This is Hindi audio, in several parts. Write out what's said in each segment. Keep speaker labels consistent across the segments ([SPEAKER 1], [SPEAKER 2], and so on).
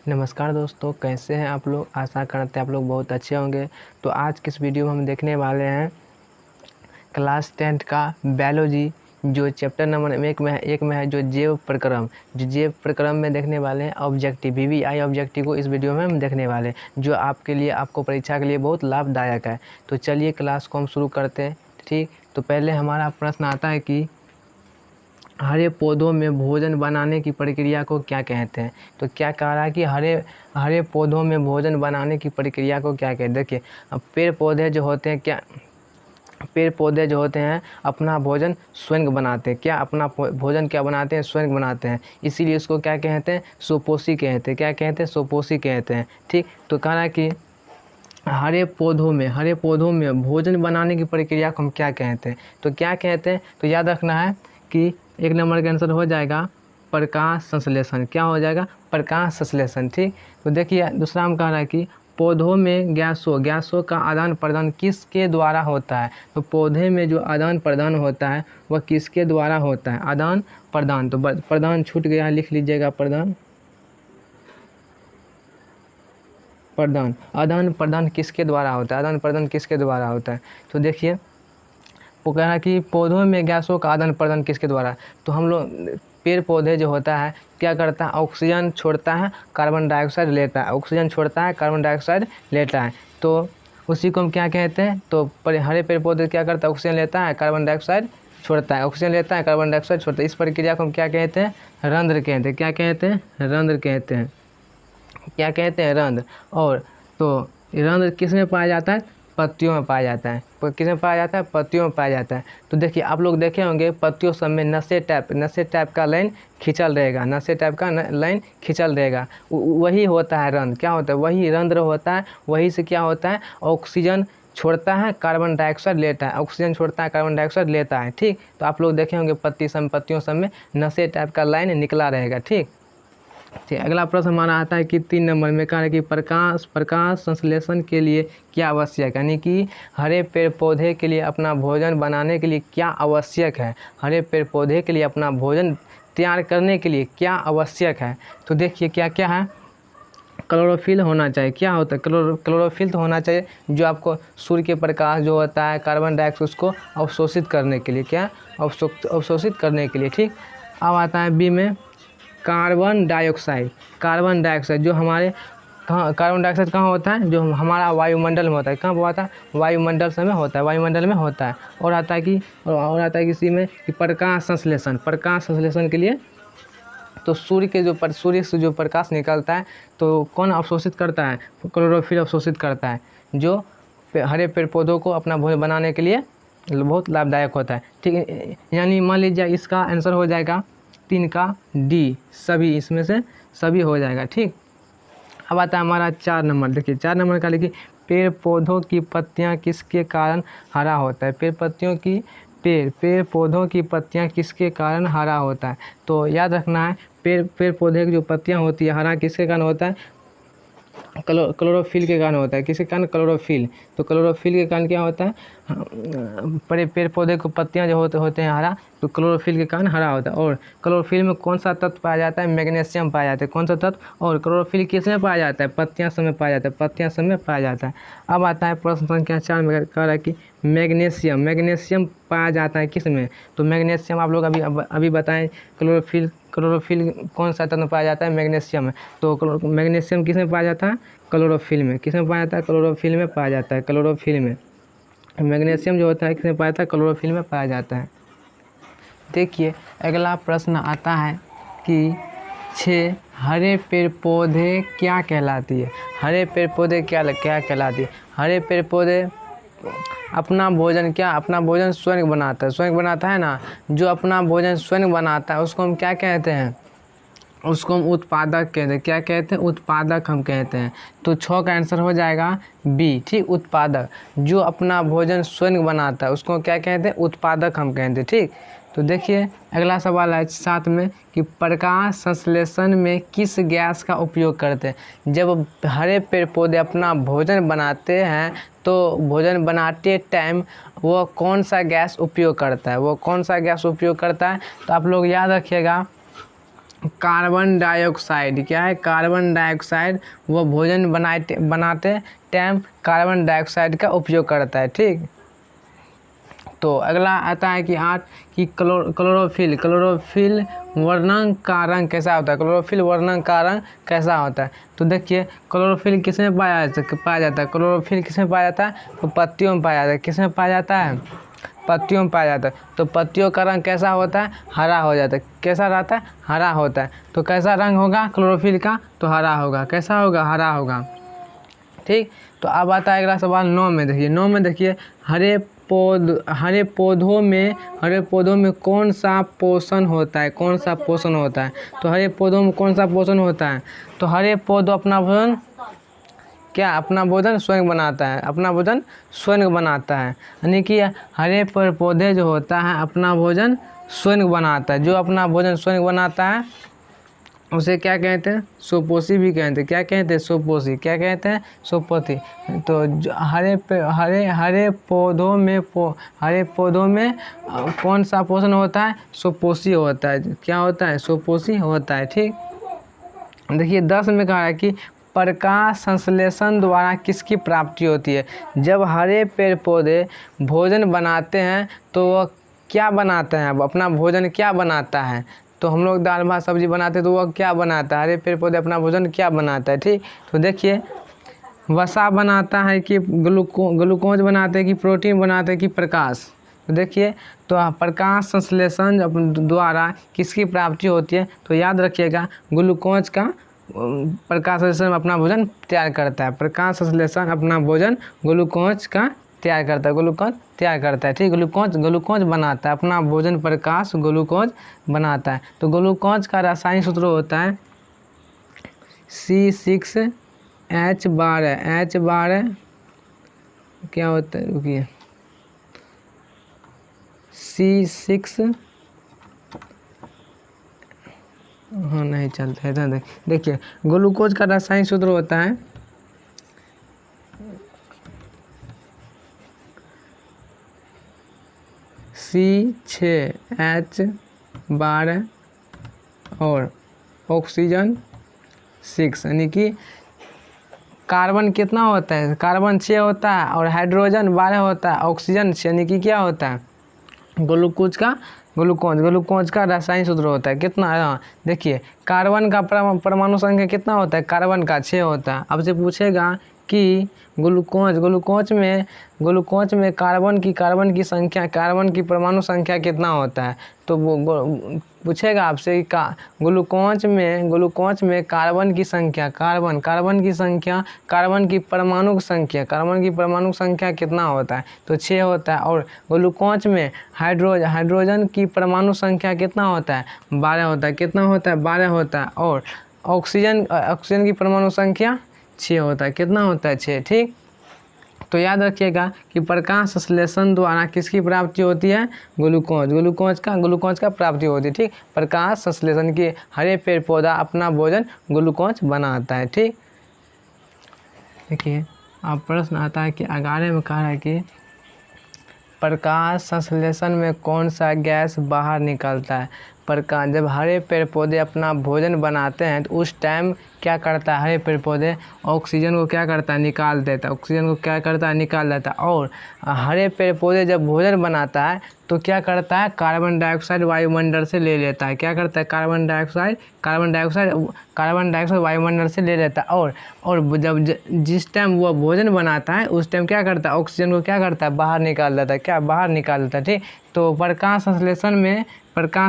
[SPEAKER 1] नमस्कार दोस्तों, कैसे हैं आप लोग। आशा करते हैं आप लोग बहुत अच्छे होंगे। तो आज के इस वीडियो में हम देखने वाले हैं क्लास 10 का बायोलॉजी जो चैप्टर नंबर एक में है जो जैव प्रक्रम में देखने वाले हैं। ऑब्जेक्टिव VVI ऑब्जेक्टिव को इस वीडियो में हम देखने वाले हैं जो आपको परीक्षा के लिए बहुत लाभदायक है। तो चलिए क्लास को हम शुरू करते हैं। ठीक, तो पहले हमारा प्रश्न आता है कि हरे पौधों में भोजन बनाने की प्रक्रिया को क्या कहते हैं। तो क्या कह रहा है कि हरे पौधों में भोजन बनाने की प्रक्रिया को क्या कहते हैं। देखिए, अब पेड़ पौधे जो होते हैं अपना भोजन स्वयं बनाते हैं। क्या अपना भोजन क्या बनाते हैं, स्वयं बनाते हैं। इसीलिए इसको क्या कहते हैं, स्वपोषी कहते हैं। क्या कहते हैं, स्वपोषी कहते हैं। ठीक, तो कह रहा है कि हरे पौधों में भोजन बनाने की प्रक्रिया को हम क्या कहते हैं। तो क्या कहते हैं, तो याद रखना है कि एक नंबर का आंसर हो जाएगा प्रकाश संश्लेषण। क्या हो जाएगा, प्रकाश संश्लेषण। ठीक, तो देखिए दूसरा हम कह रहा है कि पौधों में गैसों का आदान प्रदान किसके द्वारा होता है। तो पौधे में जो आदान प्रदान होता है वह किसके द्वारा होता है, आदान प्रदान। तो प्रदान छूट गया, लिख लीजिएगा आदान प्रदान किसके द्वारा होता है, आदान प्रदान किसके द्वारा होता है। तो देखिए वो कह रहा है कि पौधों में गैसों का आदान प्रदान किसके द्वारा। तो हम लोग पेड़ पौधे जो होता है क्या करता है, ऑक्सीजन छोड़ता है, कार्बन डाइऑक्साइड लेता है। ऑक्सीजन छोड़ता है, कार्बन डाइऑक्साइड लेता है, तो उसी को हम क्या कहते हैं। तो हरे पेड़ पौधे क्या करता है, ऑक्सीजन लेता है, कार्बन डाइऑक्साइड छोड़ता है। ऑक्सीजन लेता है, कार्बन डाइऑक्साइड छोड़ता है। इस प्रक्रिया को हम क्या कहते हैं, रंध्र कहते हैं। क्या कहते हैं, रंध्र कहते हैं। क्या कहते हैं, रंध्र। और तो रंध्र किस में पाया जाता है, पत्तियों में पाया जाता है। किस में पाया जाता है, पत्तियों में पाया जाता है। तो देखिए आप लोग देखे होंगे पत्तियों सब में नशे टाइप का लाइन खिंचल रहेगा, नशे टाइप का लाइन खिंचल रहेगा। वही होता है रंध्र। क्या होता है, वही रंध्र होता है। वही से क्या होता है, ऑक्सीजन छोड़ता है, कार्बन डाइऑक्साइड लेता है। ऑक्सीजन छोड़ता है, कार्बन डाइऑक्साइड लेता है। ठीक, तो आप लोग देखे होंगे पत्तियों सब में नशे टाइप का लाइन निकला रहेगा। ठीक, अगला प्रश्न हमारा आता है कि 3 नंबर में कहा है कि प्रकाश संश्लेषण के लिए क्या आवश्यक है, यानी कि हरे पेड़ पौधे के लिए अपना भोजन बनाने के लिए क्या आवश्यक है। हरे पेड़ पौधे के लिए अपना भोजन तैयार करने के लिए क्या आवश्यक है। तो देखिए क्या क्या है, क्लोरोफिल होना चाहिए। क्या होता है, क्लोरोफिल तो होना चाहिए जो आपको सूर्य के प्रकाश जो होता है, कार्बन डाइऑक्साइड उसको अवशोषित करने के लिए, क्या अवशोषित करने के लिए। ठीक, अब आता है बी में कार्बन डाइऑक्साइड जो हमारे कार्बन डाइऑक्साइड कहाँ होता है, जो हमारा वायुमंडल में होता है। कहाँ होता है, वायुमंडल में होता है, वायुमंडल में होता है। और आता है कि इसी में कि प्रकाश संश्लेषण के लिए तो सूर्य से जो प्रकाश निकलता है तो कौन अवशोषित करता है, क्लोरोफिल अवशोषित करता है, जो हरे पेड़ पौधों को अपना भोजन बनाने के लिए बहुत लाभदायक होता है। ठीक है, यानी मान लीजिए इसका आंसर हो जाएगा 3 का डी, सभी इसमें से सभी हो जाएगा। ठीक, अब आता है हमारा 4 नंबर। देखिए 4 नंबर का लिखिए पेड़ पौधों की पत्तियां किसके कारण हरा होता है। पेड़ पौधों की पत्तियां किसके कारण हरा होता है। तो याद रखना है पेड़ पौधे की जो पत्तियां होती है हरा किसके कारण होता है, क्लोरोफिल के कारण होता है। किसके कारण, क्लोरोफिल। तो क्लोरोफिल के कारण क्या होता है, पेड़ पौधे को पत्तियां जो होते हैं हरा, तो क्लोरोफिल के कारण हरा होता है। और क्लोरोफिल में कौन सा तत्व पाया जाता है, मैग्नीशियम पाया जाता है। कौन सा तत्व, और क्लोरोफिल किस में पाया जाता है, पत्तियां सब में पाया जाता है, पत्तियां सब में पाया जाता है। अब आता है प्रश्न संख्या 4 में कह रहा है कि मैग्नीशियम पाया जाता है किस में। तो मैग्नीशियम आप लोग अभी बताएं, क्लोरोफिल कौन सा तत्व पाया जाता है, मैग्नीशियम में। तो मैग्नीशियम किस में पाया जाता है, क्लोरोफिल में। किस में पाया जाता है, क्लोरोफिल में पाया जाता है, क्लोरोफिल में। मैग्नीशियम जो होता है किस में पाया जाता है, क्लोरोफिल में पाया जाता है। देखिए अगला प्रश्न आता है कि 6 हरे पेड़ पौधे क्या कहलाती है। हरे पेड़ पौधे क्या कहलाती है। हरे पेड़ पौधे अपना भोजन स्वयं बनाता है ना। जो अपना भोजन स्वयं बनाता है उसको हम क्या कहते हैं, उसको हम उत्पादक कहते हैं। क्या कहते हैं, उत्पादक हम कहते हैं। तो 6 का आंसर हो जाएगा बी। ठीक, उत्पादक। जो अपना भोजन स्वयं बनाता है उसको क्या कहते हैं, उत्पादक हम कहते हैं। ठीक, तो देखिए अगला सवाल है 7 में कि प्रकाश संश्लेषण में किस गैस का उपयोग करते हैं। जब हरे पेड़ पौधे अपना भोजन बनाते हैं तो भोजन बनाते टाइम वो कौन सा गैस उपयोग करता है, तो आप लोग याद रखिएगा कार्बन डाइऑक्साइड, क्या है कार्बन डाइऑक्साइड, वो भोजन बनाते टाइम कार्बन डाइऑक्साइड का उपयोग करता है। ठीक, तो अगला आता है कि 8 कि क्लोरोफिल, क्लोरोफिल वर्णन का रंग कैसा होता है, क्लोरोफिल वर्णन का रंग कैसा होता है। तो देखिए क्लोरोफिल किस में पाया जाता है, क्लोरोफिल किस में पाया जाता है, तो पत्तियों में पाया जाता है। किस में पाया जाता है, पत्तियों में पाया जाता है। तो पत्तियों का रंग कैसा होता है, हरा हो जाता है। कैसा रहता है, हरा होता है। तो कैसा रंग होगा क्लोरोफिल का, तो हरा होगा। कैसा होगा, हरा होगा। ठीक, तो अब आता है अगला सवाल 9 में। देखिए 9 में देखिए हरे पौधों में कौन सा पोषण होता है, कौन सा पोषण होता है। तो हरे पौधों में कौन सा पोषण होता है, तो हरे पौधों अपना भोजन अपना भोजन स्वयं बनाता है, अपना भोजन स्वयं बनाता है। यानी कि हरे पौधे जो होता है अपना भोजन स्वयं बनाता है। जो अपना भोजन स्वयं बनाता है उसे क्या कहते हैं, स्वपोषी भी कहते हैं। क्या कहते हैं, स्वपोषी। क्या कहते हैं, स्वपोषी। तो हरे पौधों में कौन सा पोषण होता है, स्वपोषी होता है। क्या होता है, स्वपोषी होता है। ठीक, देखिए 10 में कहा है कि प्रकाश संश्लेषण द्वारा किसकी प्राप्ति होती है। जब हरे पेड़ पौधे भोजन बनाते हैं तो वह क्या बनाते हैं, अपना भोजन क्या बनाता है। तो हम लोग दाल भात सब्जी बनाते हैं तो वह क्या बनाता है, हरे पेड़ पौधे अपना भोजन क्या बनाता है। ठीक, तो देखिए वसा बनाता है कि ग्लूकोज बनाते हैं कि प्रोटीन बनाते हैं कि प्रकाश। तो देखिए तो प्रकाश संश्लेषण द्वारा किसकी प्राप्ति होती है, तो याद रखिएगा ग्लूकोज का प्रकाश संश्लेषण अपना भोजन तैयार करता है। प्रकाश संश्लेषण अपना भोजन ग्लूकोज का तैयार करता है, ग्लूकोज तैयार करता है। ठीक, ग्लूकोज बनाता है अपना भोजन, प्रकाश ग्लूकोज बनाता है। तो ग्लूकोज का रासायनिक सूत्र होता है C6H12 क्या होता है, रुकिए C6 हाँ नहीं चलता है। देखिए ग्लूकोज का रासायनिक सूत्र होता है C6H12 और ऑक्सीजन 6, यानी कि कार्बन कितना होता है, कार्बन 6 होता है और हाइड्रोजन 12 होता है, ऑक्सीजन यानी कि क्या होता है, ग्लूकोज का रासायनिक सूत्र होता है कितना। हाँ देखिए कार्बन का परमाणु संख्या कितना होता है, कार्बन का 6 होता है। अब से पूछेगा कि ग्लूकोज में कार्बन की संख्या, कार्बन की परमाणु संख्या कितना होता है। तो वो पूछेगा आपसे कि ग्लूकोज में कार्बन की परमाणु संख्या कितना होता है, तो 6 होता है। और ग्लूकोज में हाइड्रोजन की परमाणु संख्या कितना होता है, 12 होता है। कितना होता है, 12 होता है। और ऑक्सीजन की परमाणु संख्या 6 होता है। कितना होता है, 6। ठीक, तो याद रखिएगा कि प्रकाश संश्लेषण द्वारा किसकी प्राप्ति होती है, ग्लूकोज का प्राप्ति होती है। ठीक, प्रकाश संश्लेषण की हरे पेड़ पौधा अपना भोजन ग्लूकोज बनाता है। ठीक, देखिए अब प्रश्न आता है कि 11 में कहा है कि प्रकाश संश्लेषण में कौन सा गैस बाहर निकलता है। प्रकाश, जब हरे पेड़ पौधे अपना भोजन बनाते हैं तो उस टाइम क्या करता है, हरे पेड़ पौधे ऑक्सीजन को क्या करता है, निकाल देता है। ऑक्सीजन को क्या करता है, निकाल देता है। और हरे पेड़ पौधे जब भोजन बनाता है तो क्या करता है, कार्बन डाइऑक्साइड वायुमंडल से ले लेता है। क्या करता है, कार्बन डाइऑक्साइड वायुमंडल से ले लेता है। और जब जिस टाइम वो भोजन बनाता है उस टाइम क्या करता है, ऑक्सीजन को क्या करता है, बाहर निकाल देता है। क्या, बाहर निकाल देता है। ठीक, तो प्रकाश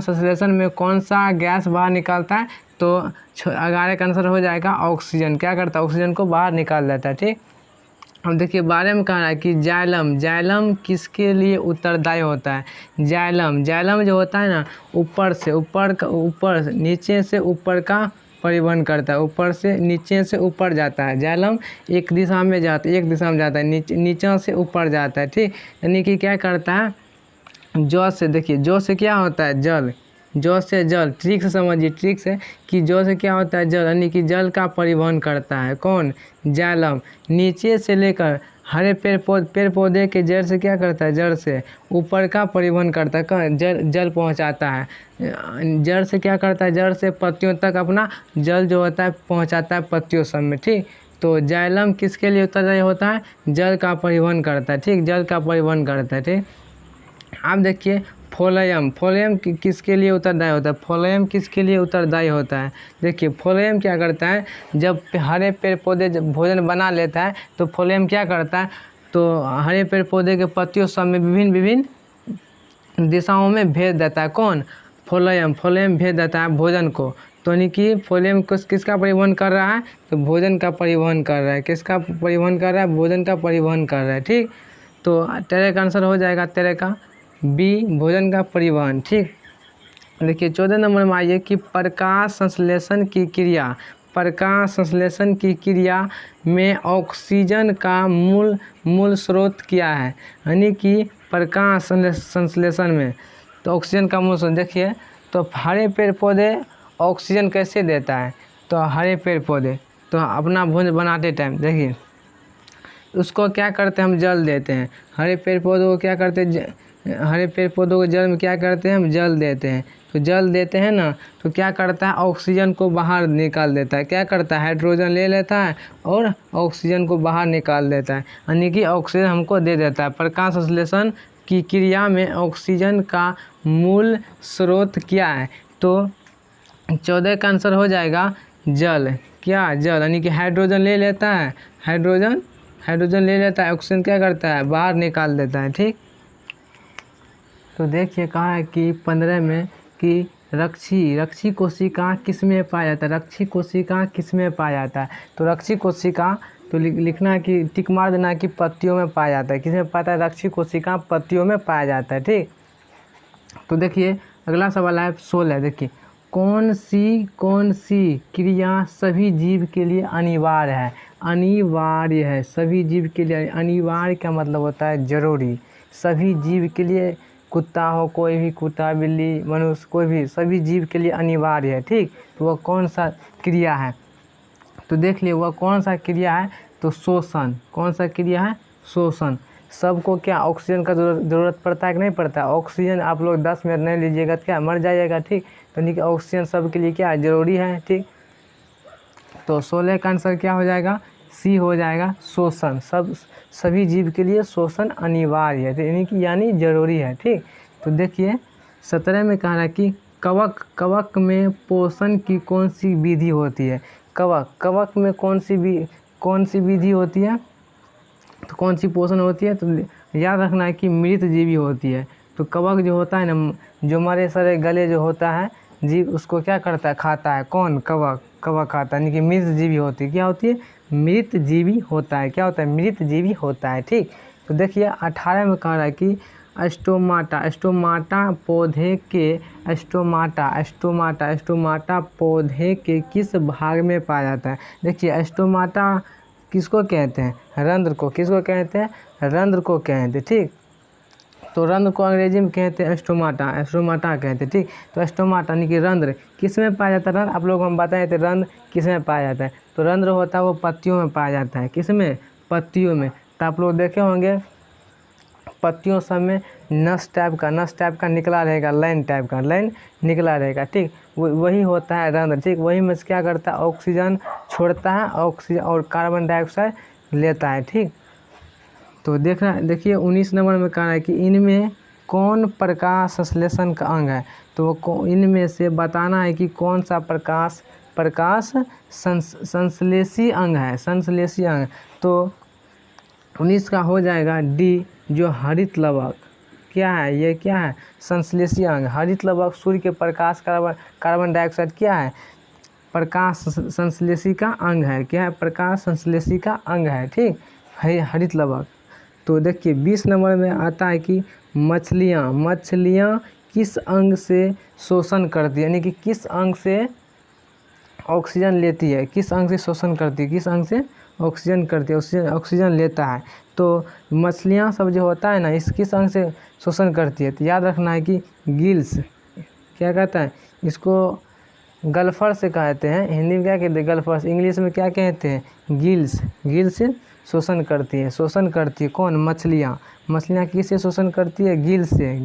[SPEAKER 1] संश्लेषण में कौन सा गैस बाहर निकालता है, तो 11 का आंसर हो जाएगा ऑक्सीजन। क्या करता है, ऑक्सीजन को बाहर निकाल देता है। ठीक, अब देखिए बारे में कहा है कि जाइलम किसके लिए उत्तरदायी होता है। जाइलम जो होता है ना, ऊपर नीचे से ऊपर का परिवहन करता है। ऊपर से नीचे से ऊपर जाता है। जाइलम एक दिशा में जाता है, नीचे से ऊपर जाता है। ठीक, यानी कि क्या करता है, जौ से, देखिए जौ से क्या होता है, जल, जौ से जल, ट्रिक से समझिए, ट्रिक से कि जौ से क्या होता है जल, यानी कि जल का परिवहन करता है कौन, जाइलम। नीचे से लेकर हरे पेड़ पौधे के जड़ से क्या करता है, जड़ से ऊपर का परिवहन करता है, कहाँ जल पहुंचाता है। जड़ से क्या करता है, जड़ से पत्तियों तक अपना जल जो होता है पहुंचाता है पत्तियों सब में, ठीक। तो जाइलम किसके लिए उत्तरदायी होता है, जल का परिवहन करता है, ठीक, जल का परिवहन करता है, ठीक। आप देखिए फोलेयम, फोलेयम किसके लिए उत्तरदायी होता है, फोलेयम किसके लिए उत्तरदायी होता है। देखिए फोलेयम क्या करता है, जब हरे पेड़ पौधे जब भोजन बना लेता है तो फोलेयम क्या करता है, तो हरे पेड़ पौधे के पत्तियों सब में विभिन्न दिशाओं में भेज देता है, कौन, फोलेयम। फोलेयम भेज देता है भोजन को, तो यानी कि फोलेयम किसका परिवहन कर रहा है, तो भोजन का परिवहन कर रहा है, किसका परिवहन कर रहा है, भोजन का परिवहन कर रहा है, ठीक। तो तेरे का आंसर हो जाएगा तेरे का बी, भोजन का परिवहन, ठीक। देखिए 14 नंबर में आइए कि प्रकाश संश्लेषण की क्रिया, प्रकाश संश्लेषण की क्रिया में ऑक्सीजन का मूल स्रोत क्या है, यानी कि प्रकाश संश्लेषण में तो ऑक्सीजन का मूल स्रोत। देखिए तो हरे पेड़ पौधे ऑक्सीजन कैसे देता है, तो हरे पेड़ पौधे तो अपना भोजन बनाते टाइम देखिए उसको क्या करते हैं, हम जल देते हैं। हरे पेड़ पौधों को क्या करते हैं, हरे पेड़ पौधों को जल में क्या करते हैं, हम जल देते हैं। तो जल देते हैं ना, तो क्या करता है, ऑक्सीजन को बाहर निकाल देता है, क्या करता है, हाइड्रोजन ले लेता है और ऑक्सीजन को बाहर निकाल देता है, यानी कि ऑक्सीजन हमको दे देता है। प्रकाश संश्लेषण की क्रिया में ऑक्सीजन का मूल स्रोत क्या है, तो 14 का आंसर हो जाएगा जल, क्या, जल, यानी कि हाइड्रोजन ले लेता है, हाइड्रोजन ले लेता है, ऑक्सीजन क्या करता है, बाहर निकाल देता है, ठीक। तो देखिए कहा है कि 15 में कि रक्षी कोशिका किस में पाया जाता है, रक्षी कोशिका किस में पाया जाता है, तो रक्षी कोशिका तो लिखना है कि टिक मार देना है कि पत्तियों में पाया जाता है, किस में पाता है, रक्षी कोशिका पत्तियों में पाया जाता है, ठीक। तो देखिए अगला सवाल है 16, देखिए कौन सी क्रिया सभी जीव के लिए अनिवार्य है, अनिवार्य है, सभी जीव के लिए, अनिवार्य का मतलब होता है जरूरी, सभी जीव के लिए, कुत्ता हो, कोई भी कुत्ता, बिल्ली, मनुष्य, कोई भी, सभी जीव के लिए अनिवार्य है, ठीक। तो वह कौन सा क्रिया है, तो देख लिए वह कौन सा क्रिया है, तो शोषण, कौन सा क्रिया है, शोषण। सबको क्या ऑक्सीजन का ज़रूरत पड़ता है कि नहीं पड़ता है, ऑक्सीजन आप लोग 10 मिनट नहीं लीजिएगा तो क्या मर जाइएगा, ठीक। तो नहीं कि ऑक्सीजन सबके लिए क्या ज़रूरी है, ठीक। तो 16 का आंसर क्या हो जाएगा, सी हो जाएगा, शोषण। सभी जीव के लिए शोषण अनिवार्य है, यानी ज़रूरी है, ठीक। तो देखिए 17 में कहा है कि कवक में पोषण की कौन सी विधि होती है, कवक में कौन सी विधि होती है, तो कौन सी पोषण होती है, तो याद रखना है कि मृत जीवी होती है। तो कवक जो होता है ना, जो हमारे सारे गले जो होता है जीव, उसको क्या करता है, खाता है, कौन, कवक खाता है, यानी कि मृत जीवी होती है, क्या होती है, मृत जीवी होता है, क्या होता है, मृत जीवी होता है, ठीक। तो देखिए 18 में कह रहा है कि स्टोमाटा पौधे के स्टोमाटा पौधे के किस भाग में पाया जाता है। देखिए स्टोमाटा किसको कहते हैं, रंध्र को, किसको कहते हैं, रंध्र को कहते हैं, ठीक। तो रंध्र को अंग्रेजी में कहते हैं स्टोमाटा कहते हैं, ठीक। तो स्टोमाटा यानी कि रंध्र किस में पाया जाता है, रंध्र आप लोग हम बताए थे, रंध्र किस में पाया जाता है, तो रंध्र होता है वो पत्तियों में पाया जाता है, किस में, पत्तियों में। तो आप लोग देखे होंगे पत्तियों सब में नस टाइप का निकला रहेगा, लाइन टाइप का लाइन निकला रहेगा, ठीक। वही होता है रंध्र, ठीक। वही में क्या करता है, ऑक्सीजन छोड़ता है, ऑक्सीजन और कार्बन डाइऑक्साइड लेता है, ठीक। तो देखिए 19 नंबर में कहा है कि इनमें कौन प्रकाश संश्लेषण का अंग है, तो इनमें से बताना है कि कौन सा प्रकाश संश्लेषी अंग है, संश्लेषी अंग। तो 19 का हो जाएगा डी, जो हरित लवक, क्या है ये, क्या है, संश्लेषी अंग। हरित लवक सूर्य के प्रकाश, कार्बन डाइऑक्साइड क्या है, प्रकाश संश्लेषी का अंग है, क्या है, प्रकाश संश्लेषी का अंग है, ठीक है, हरित लवक। तो देखिए 20 नंबर में आता है कि मछलियाँ किस अंग से शोषण करती है, यानी कि किस अंग से ऑक्सीजन लेती है, किस अंग से शोषण करती है, किस अंग से ऑक्सीजन करती है, ऑक्सीजन लेता है। तो मछलियाँ सब जो होता है ना, इस किस अंग से शोषण करती है, तो याद रखना है कि गिल्स, क्या कहता है इसको, गल्फर से कहते हैं, हिंदी में क्या कहते हैं गल्फर, इंग्लिश में क्या कहते हैं गिल्स। गिल्स शोषण करती है, शोषण करती है कौन, मछलियाँ। मछलियाँ किससे शोषण करती है, गिल्स से,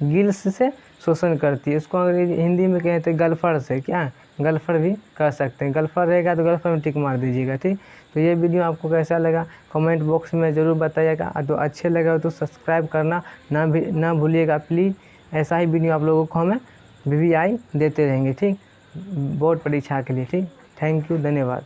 [SPEAKER 1] गिल्स से शोषण करती है। इसको अंग्रेजी हिंदी में कहते हैं गल्फर से, क्या गल्फर भी कह सकते हैं। गल्फर रहेगा तो गल्फर में टिक मार दीजिएगा, ठीक। तो ये वीडियो आपको कैसा लगा कमेंट बॉक्स में ज़रूर बताइएगा। तो अच्छे लगा तो सब्सक्राइब करना ना भूलिएगा प्लीज़। ऐसा ही वीडियो आप लोगों को हमें VVI देते रहेंगे, ठीक, बोर्ड परीक्षा के लिए, ठीक। थैंक यू, धन्यवाद।